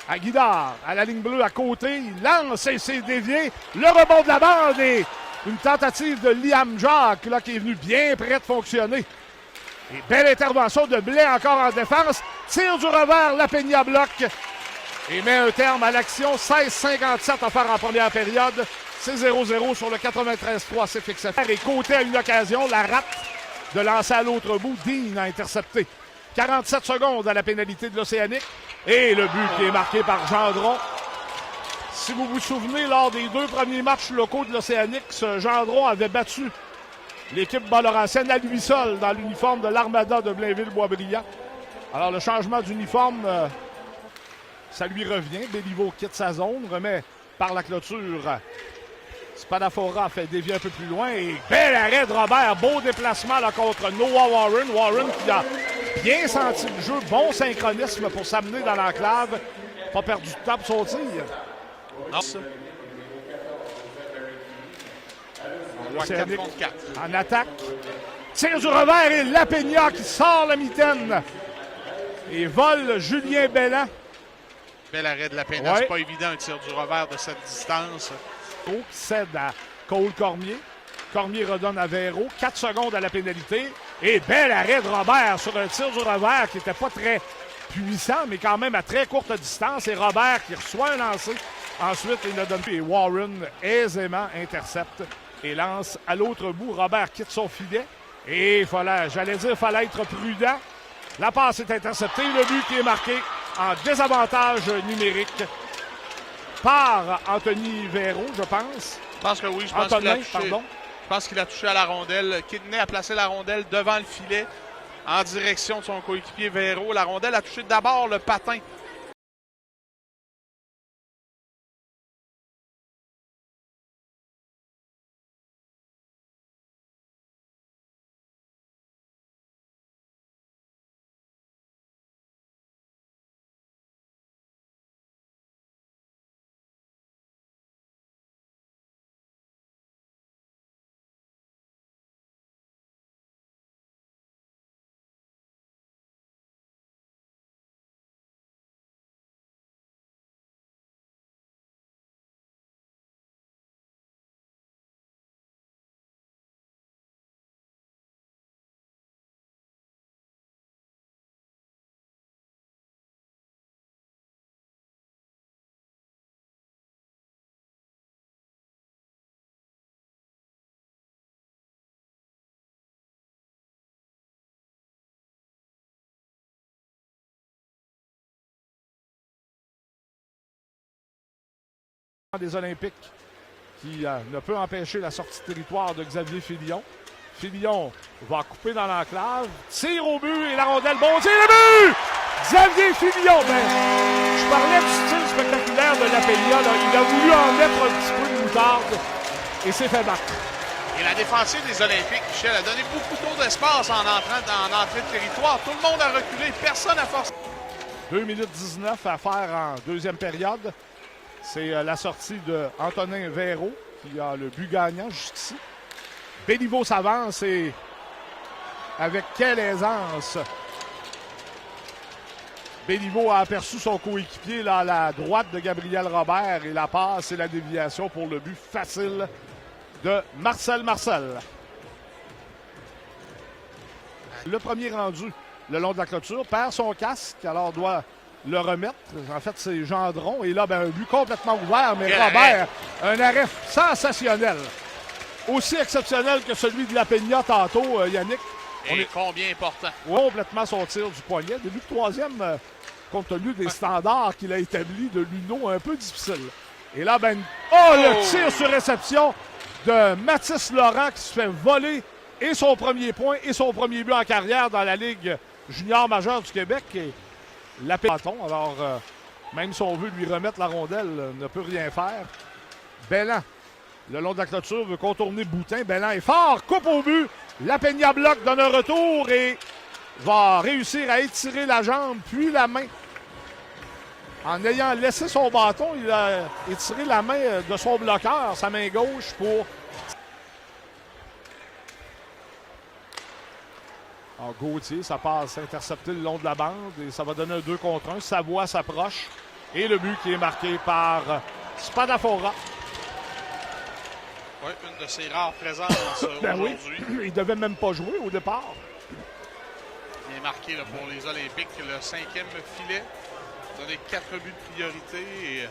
Aguilar à la ligne bleue à côté. Il lance et c'est dévié. Le rebond de la bande et une tentative de Liam Jacques là, qui est venu bien près de fonctionner. Et belle intervention de Blais encore en défense. Tire du revers, La Peña bloque et met un terme à l'action. 16-57 à faire en première période. C'est 0-0 sur le 93-3 CFXFR. Et Côté à une occasion, la rate de lancer à l'autre bout. Dean a intercepté. 47 secondes à la pénalité de l'Océanique. Et le but qui est marqué par Gendron. Si vous vous souvenez, lors des 2 premiers matchs locaux de l'Océanique, ce Gendron avait battu l'équipe Bas-Laurentienne à lui seul dans l'uniforme de l'Armada de Blainville-Boisbriand. Alors le changement d'uniforme, ça lui revient. Béliveau quitte sa zone, remet par la clôture. Spadafora fait dévier un peu plus loin et bel arrêt de Robert. Beau déplacement là, contre Noah Warren. Warren qui a bien senti le jeu. Bon synchronisme pour s'amener dans l'enclave. Pas perdu de temps pour son tir. Non. En attaque. Tire du revers et La Peña qui sort la mitaine. Et vole Julien Belland. Bel arrêt de La Peña. Ouais. C'est pas évident un tir du revers de cette distance. Qui cède à Cole Cormier. Cormier redonne à Véro. 4 secondes à la pénalité. Et bel arrêt de Robert sur un tir du revers qui n'était pas très puissant, mais quand même à très courte distance. Et Robert qui reçoit un lancer. Ensuite, il ne donne plus. Et Warren aisément intercepte et lance à l'autre bout. Robert quitte son filet. Et j'allais dire, il fallait être prudent. La passe est interceptée. Le but qui est marqué en désavantage numérique par Anthony Véro, je pense. Je pense que oui. Je pense qu'il a touché. Pardon. Je pense qu'il a touché à la rondelle. Kidney a placé la rondelle devant le filet en direction de son coéquipier Véro. La rondelle a touché d'abord le patin. Des Olympiques qui ne peut empêcher la sortie de territoire de Xavier Filion. Filion va couper dans l'enclave, tire au but et la rondelle, bon tir, le but! Xavier Filion, je parlais du style spectaculaire de La Peña, il a voulu en mettre un petit peu de moutarde et s'est fait battre. Et la défensive des Olympiques, Michel, a donné beaucoup trop d'espace en entrée de territoire. Tout le monde a reculé, personne n'a forcé. 2 minutes 19 à faire en deuxième période. C'est la sortie d'Antonin Véro qui a le but gagnant jusqu'ici. Béliveau s'avance et avec quelle aisance. Béliveau a aperçu son coéquipier là, à la droite de Gabriel Robert et la passe et la déviation pour le but facile de Marcel Marcel. Le premier rendu le long de la clôture perd son casque, alors doit le remettre. En fait, c'est Gendron. Et là, un but complètement ouvert, mais Robert, un arrêt sensationnel. Aussi exceptionnel que celui de La Peña tantôt, Yannick. Et combien important. Complètement son tir du poignet. Début de troisième, compte tenu des standards qu'il a établis de l'UNO, un peu difficile. Et là, le tir sur réception de Mathis Laurent qui se fait voler et son premier point et son premier but en carrière dans la Ligue junior majeure du Québec. Et la pétanton, alors même si on veut lui remettre la rondelle, ne peut rien faire. Belland, le long de la clôture, veut contourner Boutin. Belland est fort, coupe au but. La Peña bloque, donne un retour et va réussir à étirer la jambe puis la main. En ayant laissé son bâton, il a étiré la main de son bloqueur, sa main gauche, pour... Alors, Gauthier, ça passe intercepté le long de la bande et ça va donner un 2 contre 1. Savoie s'approche. Et le but qui est marqué par Spadafora. Oui, une de ses rares présences Ben aujourd'hui. Oui. Il devait même pas jouer au départ. Bien marqué là, pour les Olympiques, le 5e filet. Donné 4 buts de priorité et